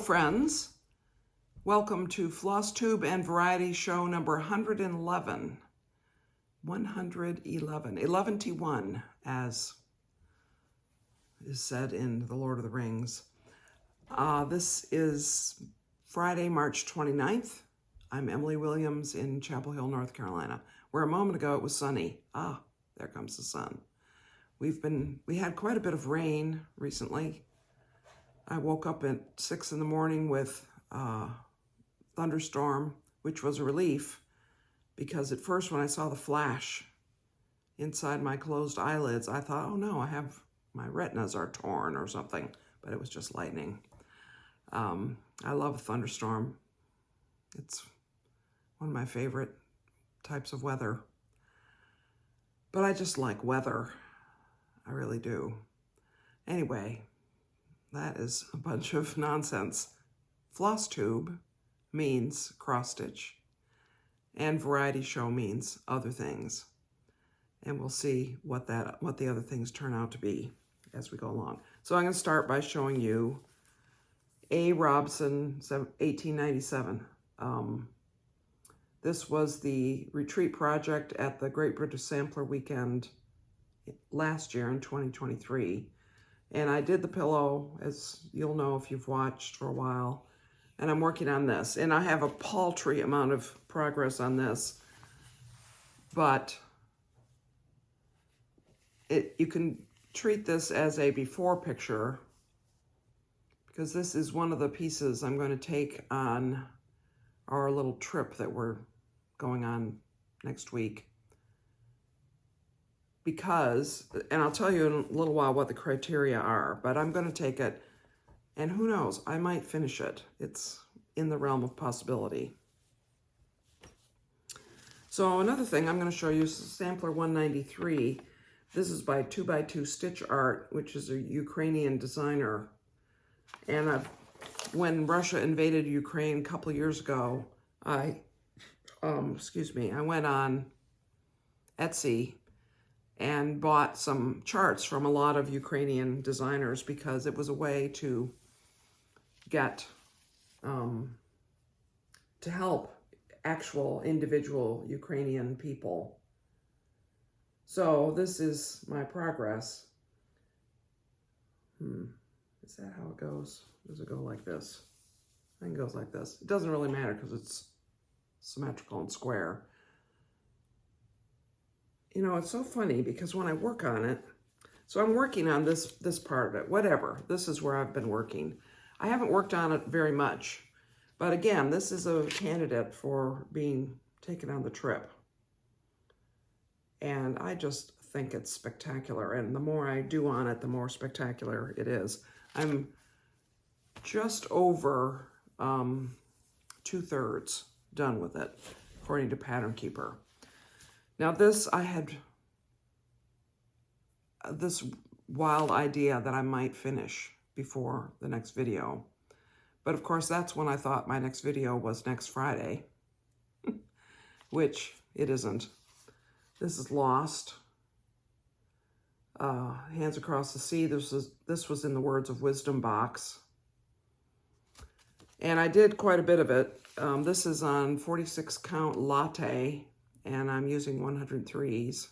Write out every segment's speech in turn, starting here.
friends. Welcome to Flosstube and Variety Show number 111. 111. 11-1, as is said in The Lord of the Rings. This is Friday, March 29th. I'm Emily Williams in Chapel Hill, North Carolina, where a moment ago it was sunny. Ah, there comes the sun. We had quite a bit of rain recently. I woke up at 6 in the morning with a thunderstorm, which was a relief because at first when I saw the flash inside my closed eyelids, I thought, oh no, my retinas are torn or something, but it was just lightning. I love a thunderstorm. It's one of my favorite types of weather. But I just like weather. I really do. Anyway, that is a bunch of nonsense. Flosstube means cross stitch, and variety show means other things. And we'll see what the other things turn out to be as we go along. So I'm going to start by showing you a Robson 1897. This was the retreat project at the Great British Sampler Weekend last year in 2023. And I did the pillow, as you'll know if you've watched for a while, and I'm working on this. And I have a paltry amount of progress on this, but you can treat this as a before picture because this is one of the pieces I'm going to take on our little trip that we're going on next week. Because, and I'll tell you in a little while what the criteria are, but I'm going to take it, and who knows, I might finish it. It's in the realm of possibility. So another thing I'm going to show you is Sampler 193. This is by 2x2 Stitch Art, which is a Ukrainian designer. And when Russia invaded Ukraine a couple of years ago, I went on Etsy and bought some charts from a lot of Ukrainian designers because it was a way to get, to help actual individual Ukrainian people. So this is my progress. Is that how it goes? Does it go like this? I think it goes like this. It doesn't really matter because it's symmetrical and square. You know, it's so funny because when I work on it, so I'm working on this part of it, whatever. This is where I've been working. I haven't worked on it very much, but again, this is a candidate for being taken on the trip. And I just think it's spectacular. And the more I do on it, the more spectacular it is. I'm just over 2/3 done with it, according to Pattern Keeper. Now this, I had this wild idea that I might finish before the next video. But of course, that's when I thought my next video was next Friday, which it isn't. This is Lost. Hands Across the Sea. This was in the Words of Wisdom box. And I did quite a bit of it. This is on 46 count Latte, and I'm using 103s.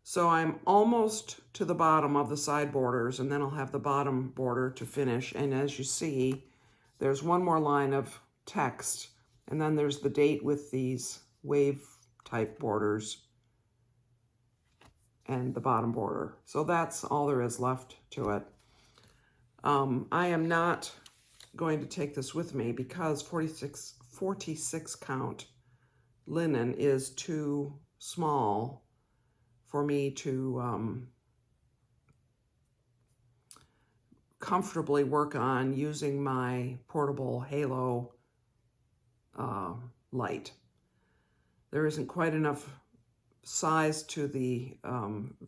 So I'm almost to the bottom of the side borders, and then I'll have the bottom border to finish. And as you see, there's one more line of text, and then there's the date with these wave type borders and the bottom border. So that's all there is left to it. I am not going to take this with me because 46 count linen is too small for me to comfortably work on using my portable halo light. There isn't quite enough size to the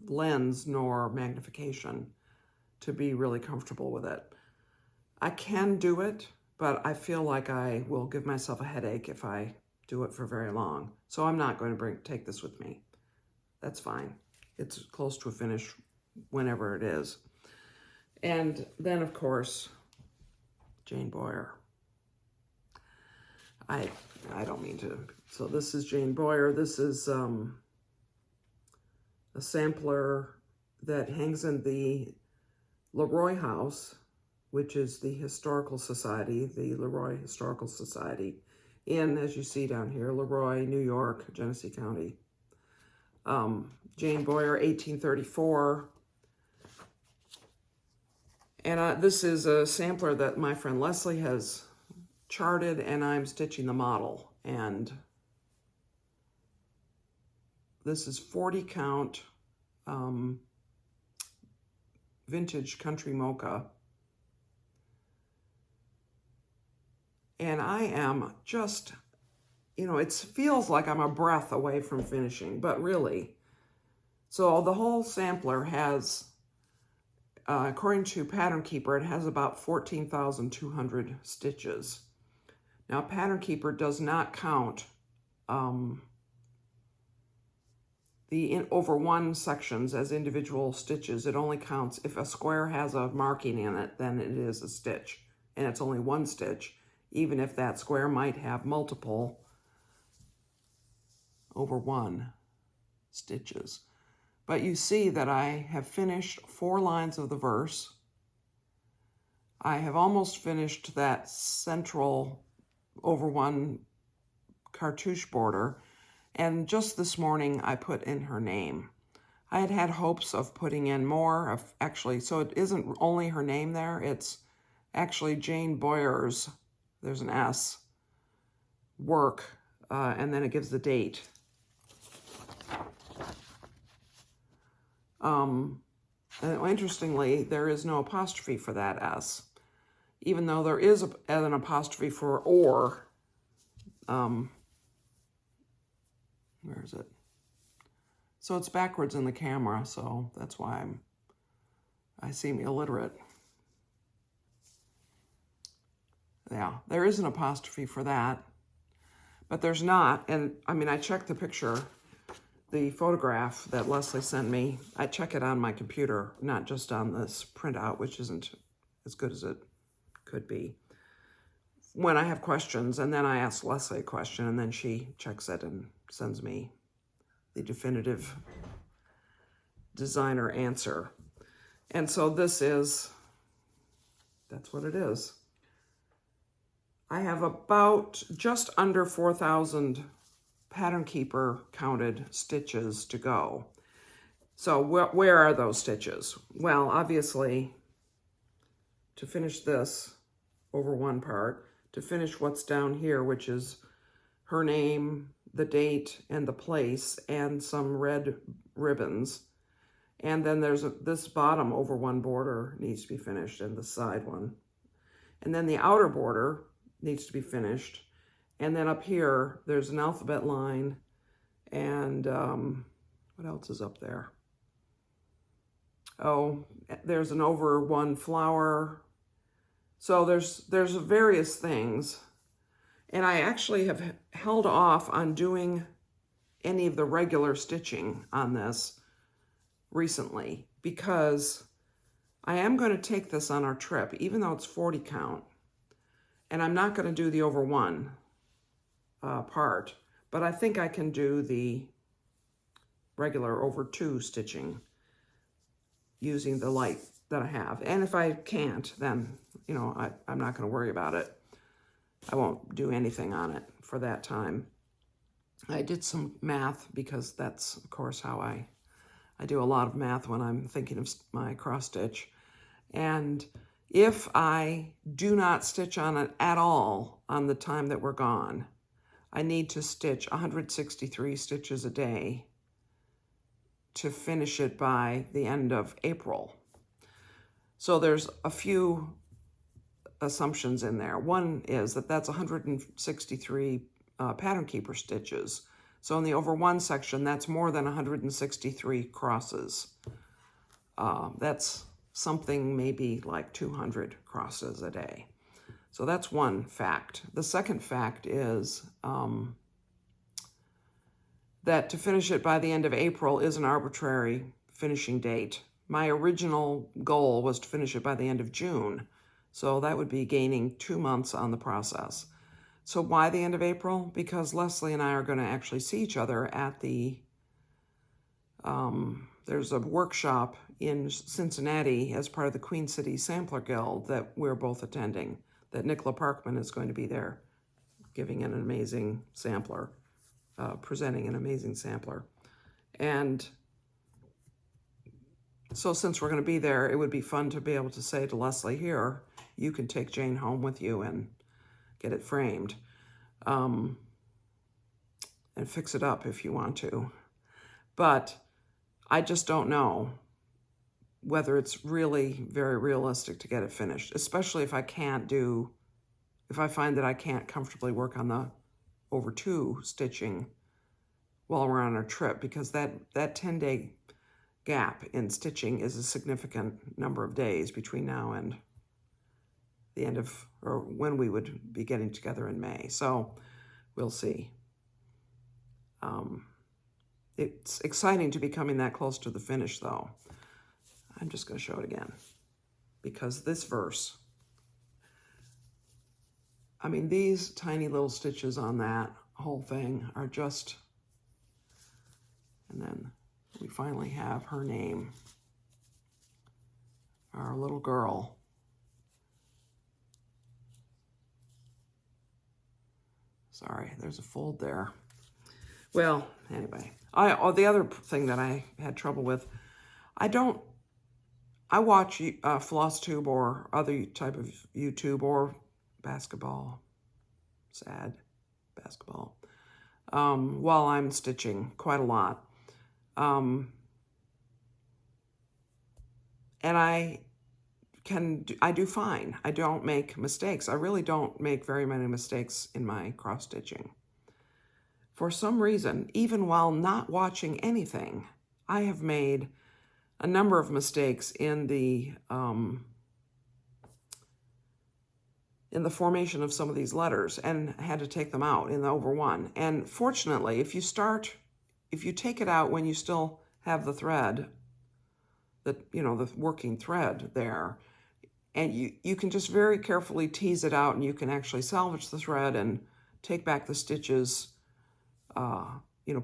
lens nor magnification to be really comfortable with it. I can do it, but I feel like I will give myself a headache if I do it for very long. So I'm not going to take this with me. That's fine. It's close to a finish whenever it is. And then, of course, Jane Boer. I don't mean to. So this is Jane Boer. This is a sampler that hangs in the LeRoy House, which is the historical society, the LeRoy Historical Society, in, as you see down here, LeRoy, New York, Genesee County. Jane Boer, 1834. And this is a sampler that my friend Leslie has charted, and I'm stitching the model. And this is 40 count Vintage Country Mocha. And I am just, it feels like I'm a breath away from finishing, but really. So the whole sampler has, according to Pattern Keeper, it has about 14,200 stitches. Now, Pattern Keeper does not count the over one sections as individual stitches. It only counts if a square has a marking in it, then it is a stitch, and it's only one stitch, even if that square might have multiple over one stitches. But you see that I have finished 4 lines of the verse. I have almost finished that central over one cartouche border, and just this morning I put in her name. I had had hopes of putting in more of, actually, so it isn't only her name there, it's actually Jane Boer's, there's an S, work, and then it gives the date. And interestingly, there is no apostrophe for that S, even though there is an apostrophe for or. Where is it? So it's backwards in the camera, so that's why I seem illiterate. Yeah, there is an apostrophe for that, but there's not. And I mean, I checked the picture, the photograph that Leslie sent me. I check it on my computer, not just on this printout, which isn't as good as it could be, when I have questions. And then I ask Leslie a question, and then she checks it and sends me the definitive designer answer. And so this is, that's what it is. I have about just under 4,000 Pattern Keeper counted stitches to go. So where are those stitches? Well, obviously, to finish this over one part, to finish what's down here, which is her name, the date, and the place, and some red ribbons. And then there's this bottom over one border needs to be finished, and the side one. And then the outer border needs to be finished. And then up here, there's an alphabet line, and what else is up there? Oh, there's an over one flower. So there's various things. And I actually have held off on doing any of the regular stitching on this recently, because I am going to take this on our trip, even though it's 40 count. And I'm not going to do the over one part, but I think I can do the regular over two stitching using the light that I have. And if I can't, then, I'm not going to worry about it. I won't do anything on it for that time. I did some math, because that's, of course, how I do a lot of math when I'm thinking of my cross stitch. And if I do not stitch on it at all on the time that we're gone, I need to stitch 163 stitches a day to finish it by the end of April. So there's a few assumptions in there. One is that that's 163 Pattern Keeper stitches. So in the over one section, that's more than 163 crosses. That's something maybe like 200 crosses a day. So that's one fact. The second fact is that to finish it by the end of April is an arbitrary finishing date. My original goal was to finish it by the end of June, So that would be gaining 2 months on the process. So why the end of April? Because Leslie and I are going to actually see each other at the, there's a workshop in Cincinnati as part of the Queen City Sampler Guild that we're both attending, that Nicola Parkman is going to be there giving an amazing sampler, presenting an amazing sampler. And so since we're going to be there, it would be fun to be able to say to Leslie, here, you can take Jane home with you and get it framed, and fix it up if you want to. But I just don't know whether it's really very realistic to get it finished, especially if I find that I can't comfortably work on the over 2 stitching while we're on our trip, because that 10-day gap in stitching is a significant number of days between now and the end of, or when we would be getting together in May. So we'll see. It's exciting to be coming that close to the finish, though. I'm just going to show it again, because this verse, I mean, these tiny little stitches on that whole thing are just, and then we finally have her name, our little girl. Sorry, there's a fold there. Well, anyway, the other thing that I had trouble with, I watch Flosstube or other type of YouTube or basketball, sad basketball, while I'm stitching quite a lot. And I do fine. I don't make mistakes. I really don't make very many mistakes in my cross stitching. For some reason, even while not watching anything, I have made a number of mistakes in the formation of some of these letters, and had to take them out in the over 1. And fortunately, if you take it out when you still have the thread, the working thread there, and you can just very carefully tease it out, and you can actually salvage the thread and take back the stitches,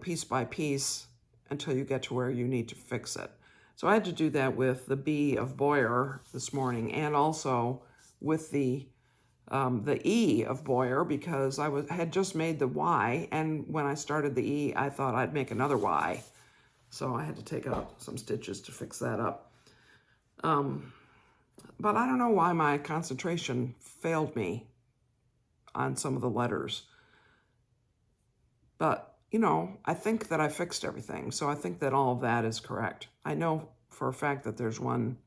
piece by piece, until you get to where you need to fix it. So I had to do that with the B of Boer this morning, and also with the E of Boer, because I had just made the Y, and when I started the E, I thought I'd make another Y. So I had to take out some stitches to fix that up. But I don't know why my concentration failed me on some of the letters. But, I think that I fixed everything, so I think that all of that is correct. I know for a fact that there's one,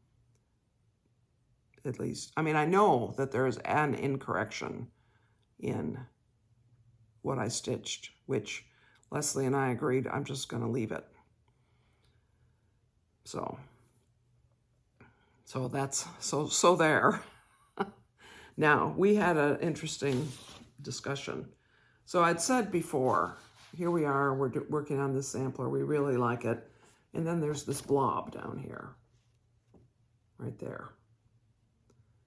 at least. I mean, I know that there's an incorrection in what I stitched, which Leslie and I agreed I'm just going to leave it. So that's, so there. Now, we had an interesting discussion. So I'd said before, here we are, we're working on this sampler, we really like it. And then there's this blob down here, right there.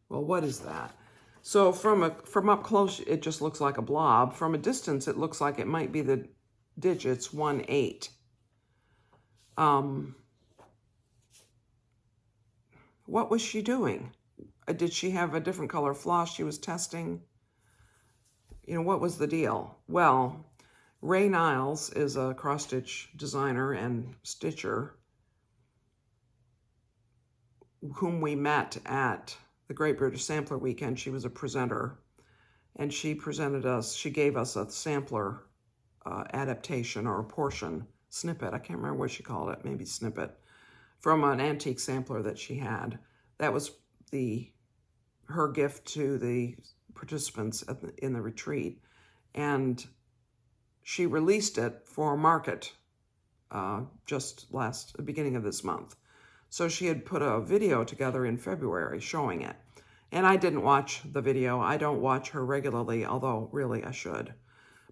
Well, what is that? So from up close, it just looks like a blob. From a distance, it looks like it might be the digits 1, 8. What was she doing? Did she have a different color floss she was testing? What was the deal? Well, Ray Niles is a cross-stitch designer and stitcher whom we met at the Great British Sampler Weekend. She was a presenter, and she gave us a sampler adaptation, or a portion, snippet, I can't remember what she called it, maybe snippet, from an antique sampler that she had. That was her gift to the participants in the retreat. And she released it for market just the beginning of this month. So she had put a video together in February showing it. And I didn't watch the video. I don't watch her regularly, although really I should.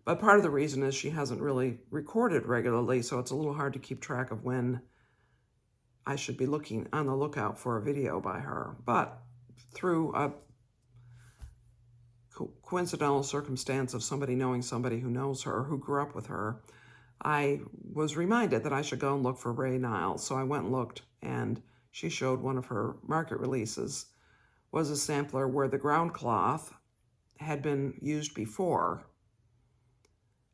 But part of the reason is she hasn't really recorded regularly, so it's a little hard to keep track of when I should be looking on the lookout for a video by her. But through a coincidental circumstance of somebody knowing somebody who knows her, who grew up with her, I was reminded that I should go and look for Ray Niles. So I went and looked, and she showed one of her market releases was a sampler where the ground cloth had been used before,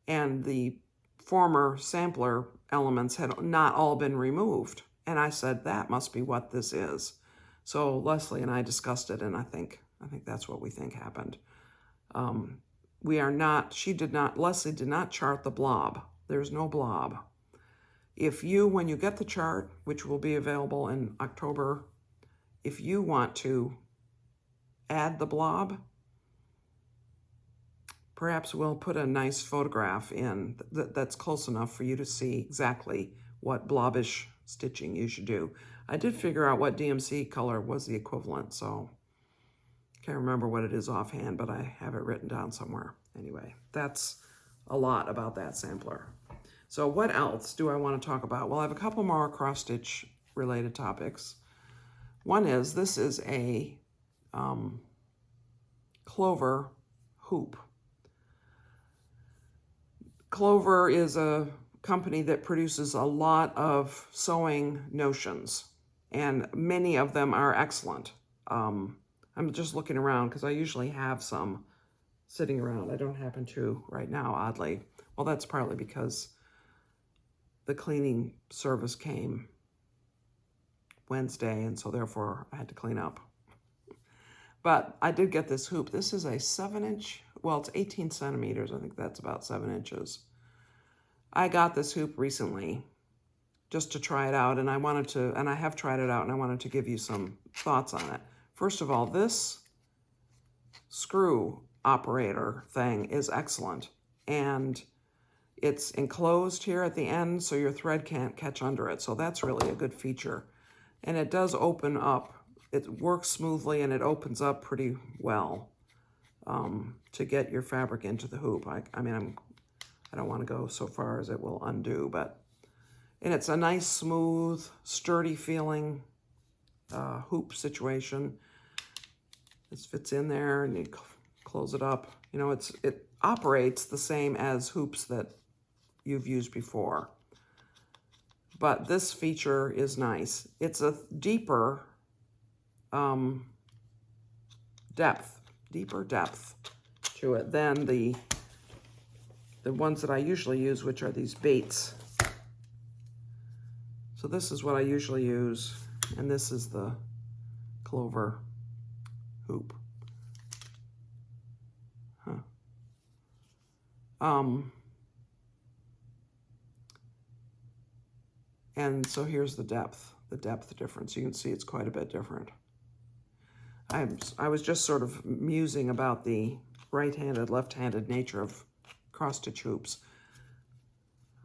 and the former sampler elements had not all been removed. And I said, that must be what this is. So Leslie and I discussed it, and I think that's what we think happened. Leslie did not chart the blob. There's no blob. When you get the chart, which will be available in October, if you want to add the blob, perhaps we'll put a nice photograph in that's close enough for you to see exactly what blobbish stitching you should do. I did figure out what DMC color was the equivalent, so can't remember what it is offhand, but I have it written down somewhere. Anyway, that's a lot about that sampler. So what else do I want to talk about? Well, I have a couple more cross-stitch related topics. One is, this is a Clover Hoop. Clover is a company that produces a lot of sewing notions, and many of them are excellent. I'm just looking around because I usually have some sitting around. I don't happen to right now, oddly. Well, that's partly because the cleaning service came Wednesday, and so therefore I had to clean up. But I did get this hoop. This is a 7-inch, well, it's 18 centimeters. I think that's about 7 inches. I got this hoop recently just to try it out, and I have tried it out, and I wanted to give you some thoughts on it. First of all, this screw operator thing is excellent, and it's enclosed here at the end, so your thread can't catch under it. So that's really a good feature. And it does open up. It works smoothly, and it opens up pretty well to get your fabric into the hoop. I don't want to go so far as it will undo, and it's a nice, smooth, sturdy feeling hoop situation. This fits in there, and you close it up. You know, it operates the same as hoops that you've used before. But this feature is nice. It's a deeper depth to it than the ones that I usually use, which are these Bates. So this is what I usually use, and this is the Clover Hoop. And so here's the depth difference. You can see it's quite a bit different. I was just sort of musing about the right-handed, left-handed nature of cross-stitch hoops,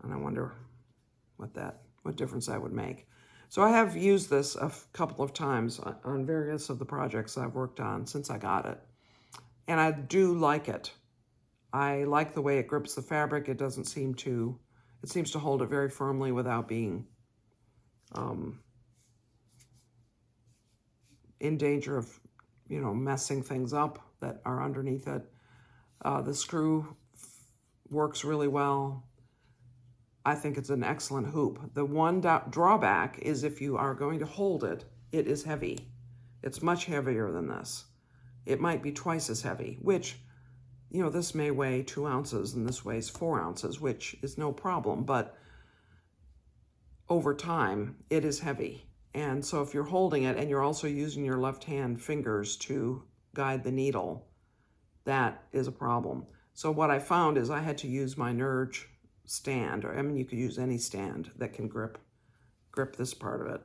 and I wonder what difference that would make. So I have used this a couple of times on various of the projects I've worked on since I got it, and I do like it. I like the way it grips the fabric. It seems to hold it very firmly without being in danger of, messing things up that are underneath it. The screw works really well. I think it's an excellent hoop. The one drawback is if you are going to hold it, it is heavy. It's much heavier than this. It might be twice as heavy, which, this may weigh 2 ounces and this weighs 4 ounces, which is no problem, but over time, it is heavy. And so if you're holding it and you're also using your left hand fingers to guide the needle, that is a problem. So what I found is I had to use my Nerge stand, you could use any stand that can grip this part of it.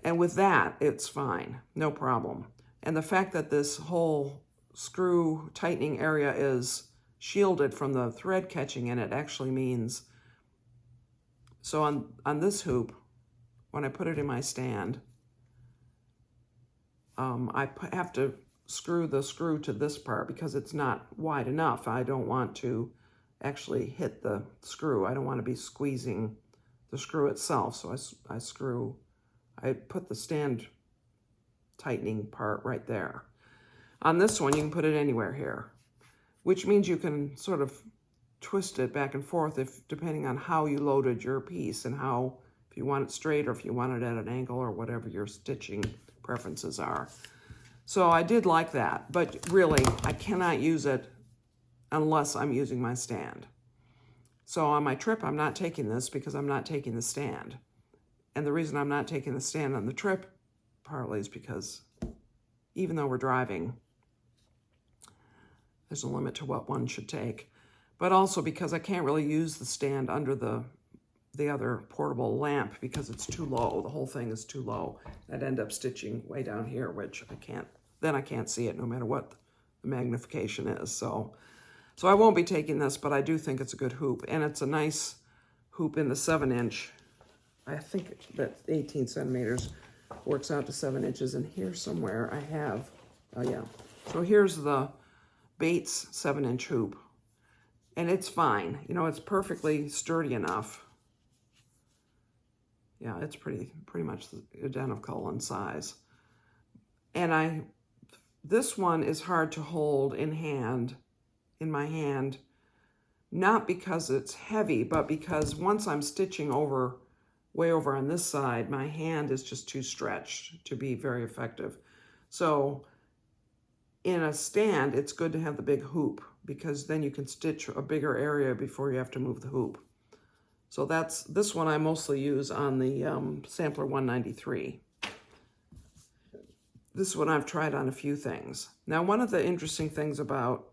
And with that, it's fine, no problem. And the fact that this whole screw tightening area is shielded from the thread catching in it actually means, so on this hoop, when I put it in my stand, I have to screw the screw to this part because it's not wide enough. I don't want to actually hit the screw. I don't want to be squeezing the screw itself. So I put the stand tightening part right there. On this one, you can put it anywhere here, which means you can sort of twist it back and forth depending on how you loaded your piece and how, if you want it straight or if you want it at an angle or whatever your stitching preferences are. So I did like that, but really I cannot use it unless I'm using my stand. So on my trip, I'm not taking this because I'm not taking the stand. And the reason I'm not taking the stand on the trip partly is because even though we're driving, there's a limit to what one should take. But also because I can't really use the stand under the other portable lamp because it's too low. The whole thing is too low. I'd end up stitching way down here, which I can't see it no matter what the magnification is. So I won't be taking this, but I do think it's a good hoop. And it's a nice hoop in the 7-inch. I think that 18 centimeters works out to 7 inches. And here somewhere I have, oh yeah. So here's the Bates 7-inch hoop. And it's fine. You know, it's perfectly sturdy enough. Yeah, it's pretty much identical in size. And this one is hard to hold in my hand, not because it's heavy, but because once I'm stitching way over on this side, my hand is just too stretched to be very effective. So in a stand, it's good to have the big hoop because then you can stitch a bigger area before you have to move the hoop. So this one I mostly use on the Sampler 193. This one I've tried on a few things. Now, one of the interesting things about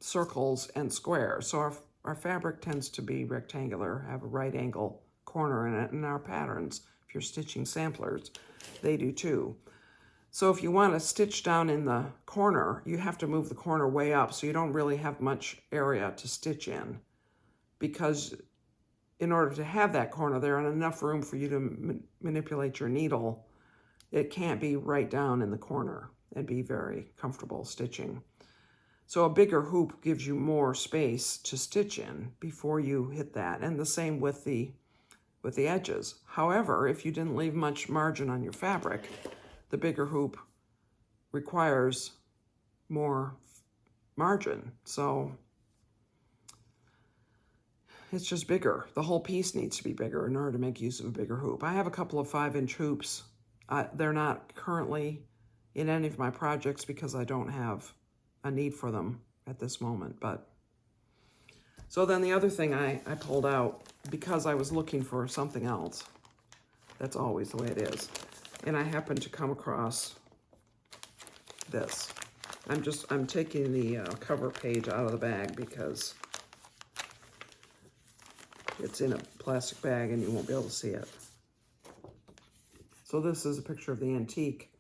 circles and squares, so our fabric tends to be rectangular, have a right angle corner in it, and our patterns, if you're stitching samplers, they do too. So if you want to stitch down in the corner, you have to move the corner way up so you don't really have much area to stitch in, because in order to have that corner there and enough room for you to manipulate your needle, it can't be right down in the corner and be very comfortable stitching. So a bigger hoop gives you more space to stitch in before you hit that, and the same with the edges. However, if you didn't leave much margin on your fabric, the bigger hoop requires more margin. So it's just bigger. The whole piece needs to be bigger in order to make use of a bigger hoop. I have a couple of 5-inch hoops. They're not currently in any of my projects because I don't have a need for them at this moment. But so then the other thing I pulled out because I was looking for something else. That's always the way it is. And I happened to come across this. I'm taking the cover page out of the bag because it's in a plastic bag and you won't be able to see it. So this is a picture of the antique.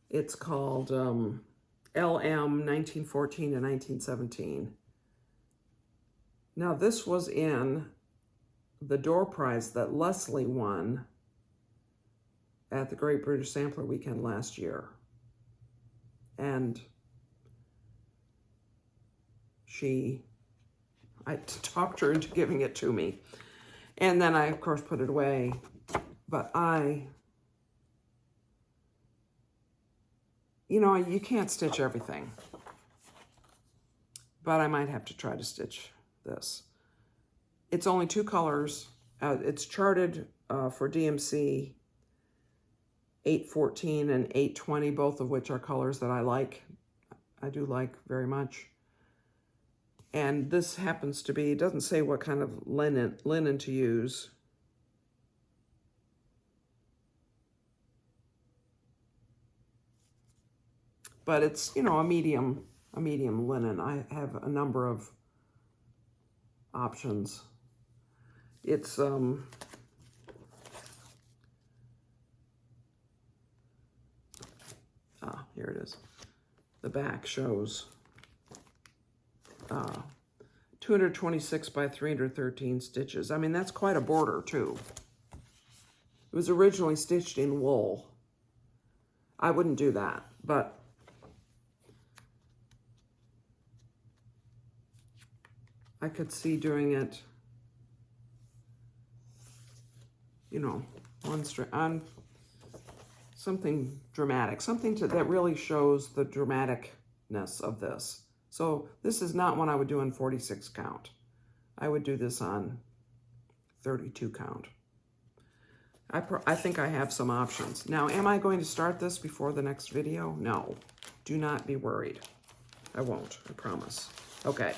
It's called LM 1914 to 1917. Now this was in the door prize that Leslie won at the Great British Sampler Weekend last year. And I talked her into giving it to me. And then I, of course, put it away. But you know, you can't stitch everything. But I might have to try to stitch this. It's only 2 colors. It's charted for DMC 814 and 820, both of which are colors that I like. I do like very much. And this happens to be, it doesn't say what kind of linen to use. But it's, you know, a medium linen. I have a number of options. It's here it is. The back shows 226 by 313 stitches. I mean, that's quite a border too. It was originally stitched in wool. I wouldn't do that, but I could see doing it, you know, one strand on something dramatic, something that really shows the dramaticness of this. So this is not one I would do on 46 count. I would do this on 32 count. I think I have some options. Now, am I going to start this before the next video? No, do not be worried. I won't, I promise. Okay,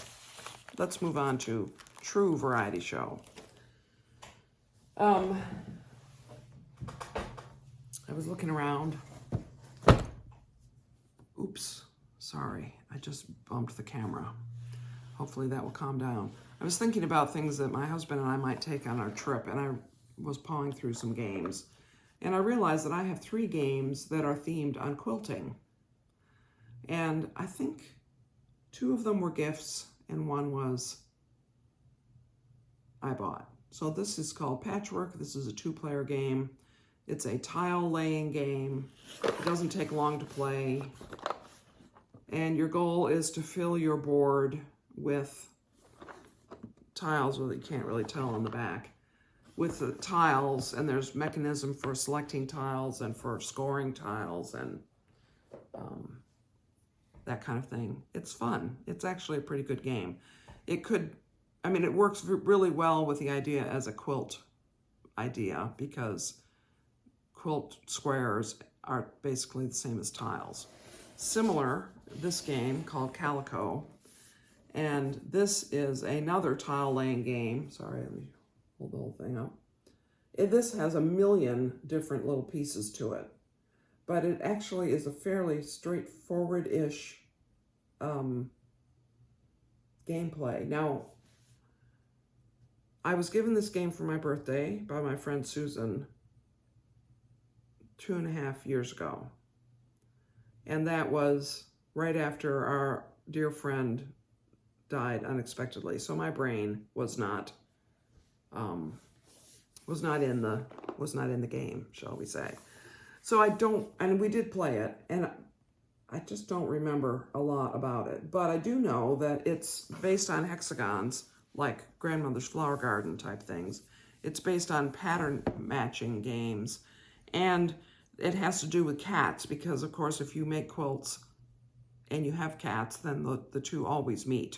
let's move on to true variety show. I was looking around. Oops, sorry, I just bumped the camera. Hopefully that will calm down. I was thinking about things that my husband and I might take on our trip, and I was pawing through some games. And I realized that I have 3 games that are themed on quilting. And I think 2 of them were gifts, and 1 was I bought. So this is called Patchwork. This is a 2-player game. It's a tile laying game. It doesn't take long to play. And your goal is to fill your board with tiles, well, you can't really tell on the back, with the tiles, and there's mechanism for selecting tiles and for scoring tiles and that kind of thing. It's fun. It's actually a pretty good game. It works really well with the idea as a quilt idea, because quilt squares are basically the same as tiles. Similar, this game called Calico, and this is another tile laying game. Sorry, let me hold the whole thing up. This has a million different little pieces to it, but it actually is a fairly straightforward-ish gameplay. Now, I was given this game for my birthday by my friend Susan 2.5 years ago. And that was right after our dear friend died unexpectedly. So my brain was not in the game, shall we say. So and we did play it, and I just don't remember a lot about it. But I do know that it's based on hexagons, like Grandmother's Flower Garden type things. It's based on pattern matching games, and it has to do with cats, because of course if you make quilts and you have cats, then the 2 always meet.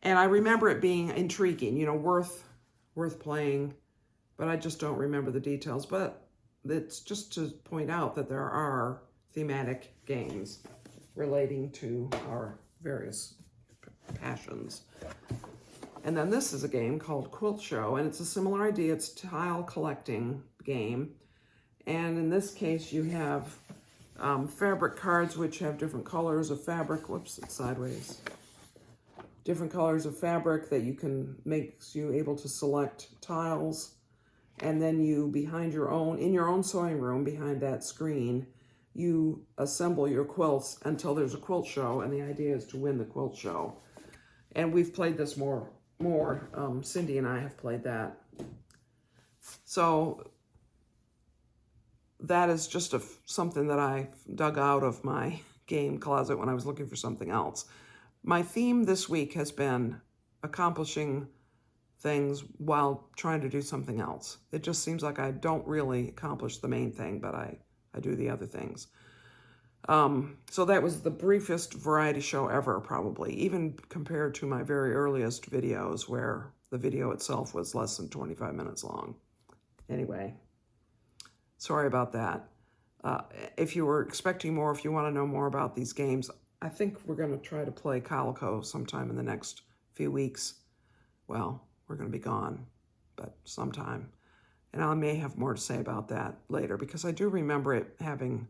And I remember it being intriguing, you know, worth playing, but I just don't remember the details. But it's just to point out that there are thematic games relating to our various passions. And then this is a game called Quilt Show, and it's a similar idea. It's a tile collecting game. And in this case, you have fabric cards, which have different colors of fabric. Whoops, it's sideways. Different colors of fabric that makes you able to select tiles. And then you, in your own sewing room, behind that screen, you assemble your quilts until there's a quilt show, and the idea is to win the quilt show. And we've played this more. Cindy and I have played that. So that is just something that I dug out of my game closet when I was looking for something else. My theme this week has been accomplishing things while trying to do something else. It just seems like I don't really accomplish the main thing, but I do the other things. So that was the briefest variety show ever, probably, even compared to my very earliest videos, where the video itself was less than 25 minutes long. Anyway, sorry about that. If you were expecting more, if you want to know more about these games, I think we're going to try to play Calico sometime in the next few weeks. Well, we're going to be gone, but sometime. And I may have more to say about that later, because I do remember it having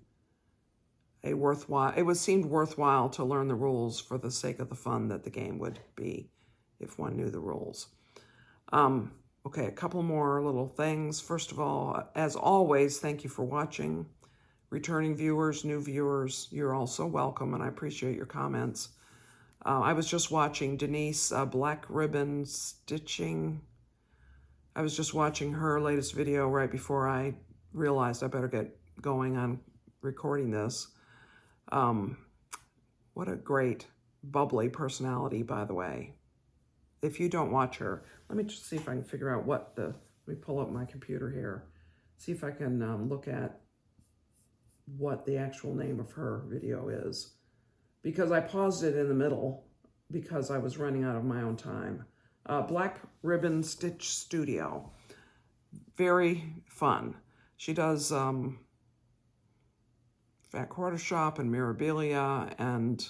it seemed worthwhile to learn the rules for the sake of the fun that the game would be if one knew the rules. Okay, a couple more little things. First of all, as always, thank you for watching. Returning viewers, new viewers, you're all so welcome, and I appreciate your comments. I was just watching Denise Black Ribbon Stitching. I was just watching her latest video right before I realized I better get going on recording this. What a great, bubbly personality, by the way. If you don't watch her, let me just see if I can figure out let me pull up my computer here, see if I can look at what the actual name of her video is, because I paused it in the middle because I was running out of my own time. Black Ribbon Stitch Studio. Very fun. She does fat quarter shop and mirabilia and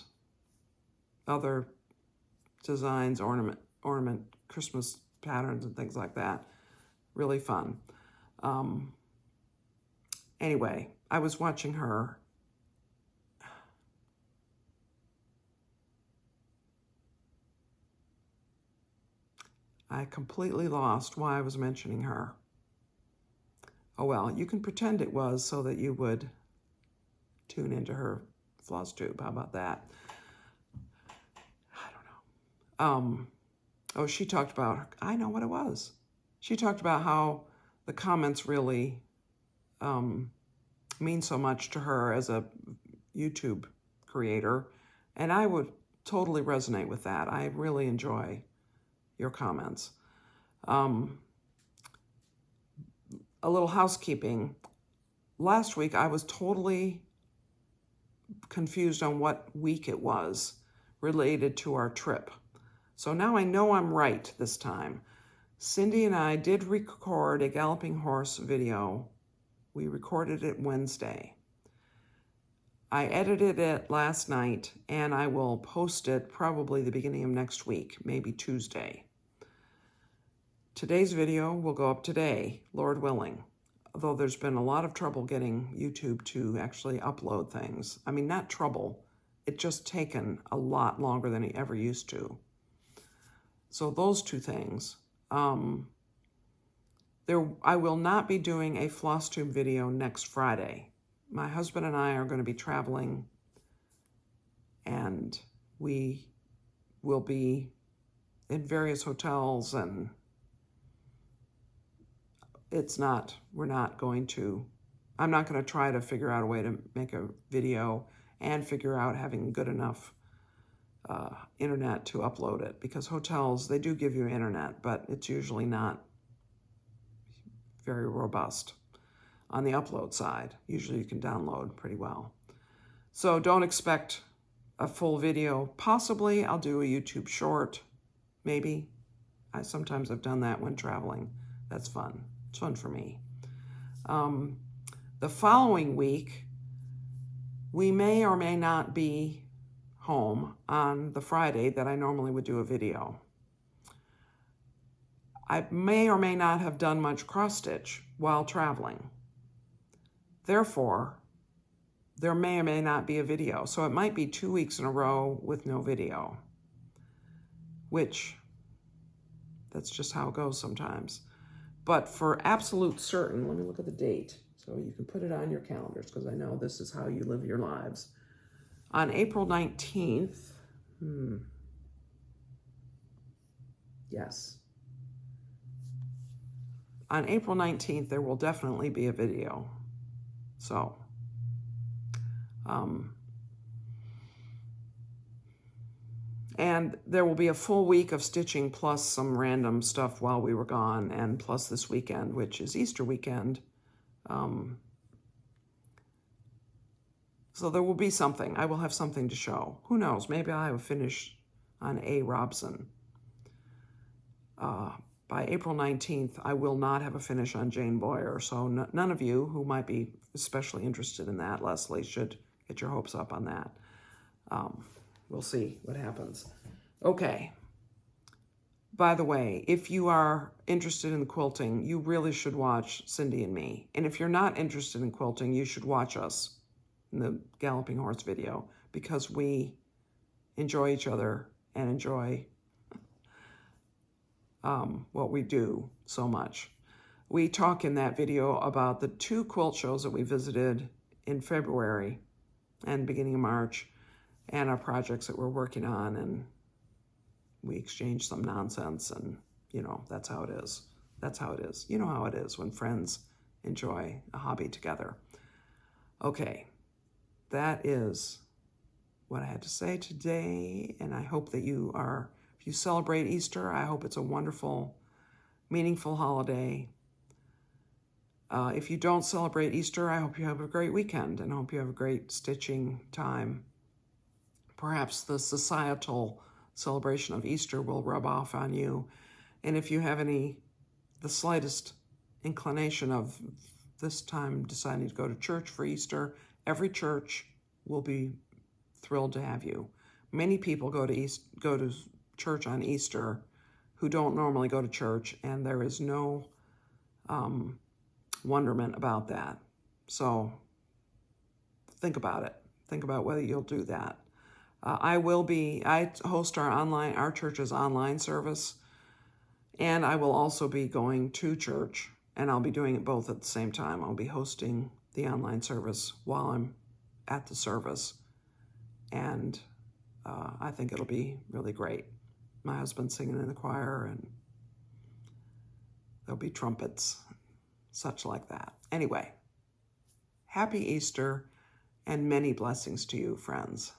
other designs, ornament Christmas patterns and things like that. Really fun. Anyway, I was watching her. I completely lost why I was mentioning her. Oh well, you can pretend it was so that you would tune into her Flosstube. How about that? I don't know. Oh, she talked about, I know what it was. She talked about how the comments really mean so much to her as a YouTube creator, and I would totally resonate with that. I really enjoy your comments. A little housekeeping. Last week I was totally confused on what week it was related to our trip. So now I know I'm right this time. Cindy and I did record a galloping horse video. We recorded it Wednesday. I edited it last night, and I will post it probably the beginning of next week, maybe Tuesday. Today's video will go up today, Lord willing, although there's been a lot of trouble getting YouTube to actually upload things. I mean, not trouble, it's just taken a lot longer than it ever used to. So those two things. I will not be doing a Flosstube video next Friday. My husband and I are going to be traveling, and we will be in various hotels, and I'm not going to try to figure out a way to make a video and figure out having good enough internet to upload it, because hotels, they do give you internet, but it's usually not very robust on the upload side. Usually you can download pretty well. So don't expect a full video. Possibly I'll do a YouTube short, maybe. Sometimes I've done that when traveling. That's fun. It's fun for me. The following week, we may or may not be home on the Friday that I normally would do a video. I may or may not have done much cross-stitch while traveling. Therefore, there may or may not be a video. So it might be 2 weeks in a row with no video, which that's just how it goes sometimes. But for absolute certain, let me look at the date so you can put it on your calendars, because I know this is how you live your lives. On April 19th, yes. On April 19th, there will definitely be a video. So, and there will be a full week of stitching plus some random stuff while we were gone, and plus this weekend, which is Easter weekend. So there will be something. I will have something to show. Who knows? Maybe I'll have a finish on a Robson. By April 19th, I will not have a finish on Jane Boer. So none of you who might be especially interested in that, Leslie, should get your hopes up on that. We'll see what happens. Okay. By the way, if you are interested in quilting, you really should watch Cindy and me. And if you're not interested in quilting, you should watch us in the Galloping Horse video, because we enjoy each other and enjoy what we do so much. We talk in that video about the 2 quilt shows that we visited in February and beginning of March, and our projects that we're working on, and we exchange some nonsense, and that's how it is. That's how it is. You know how it is when friends enjoy a hobby together. Okay, that is what I had to say today, and I hope that if you celebrate Easter, I hope it's a wonderful, meaningful holiday. If you don't celebrate Easter, I hope you have a great weekend and I hope you have a great stitching time. Perhaps the societal celebration of Easter will rub off on you. And if you have the slightest inclination of this time deciding to go to church for Easter, every church will be thrilled to have you. Many people go to church on Easter who don't normally go to church, and there is no wonderment about that. So think about it. Think about whether you'll do that. I host our church's online service, and I will also be going to church, and I'll be doing it both at the same time. I'll be hosting the online service while I'm at the service, and I think it'll be really great. My husband's singing in the choir, and there'll be trumpets, such like that. Anyway, happy Easter, and many blessings to you, friends.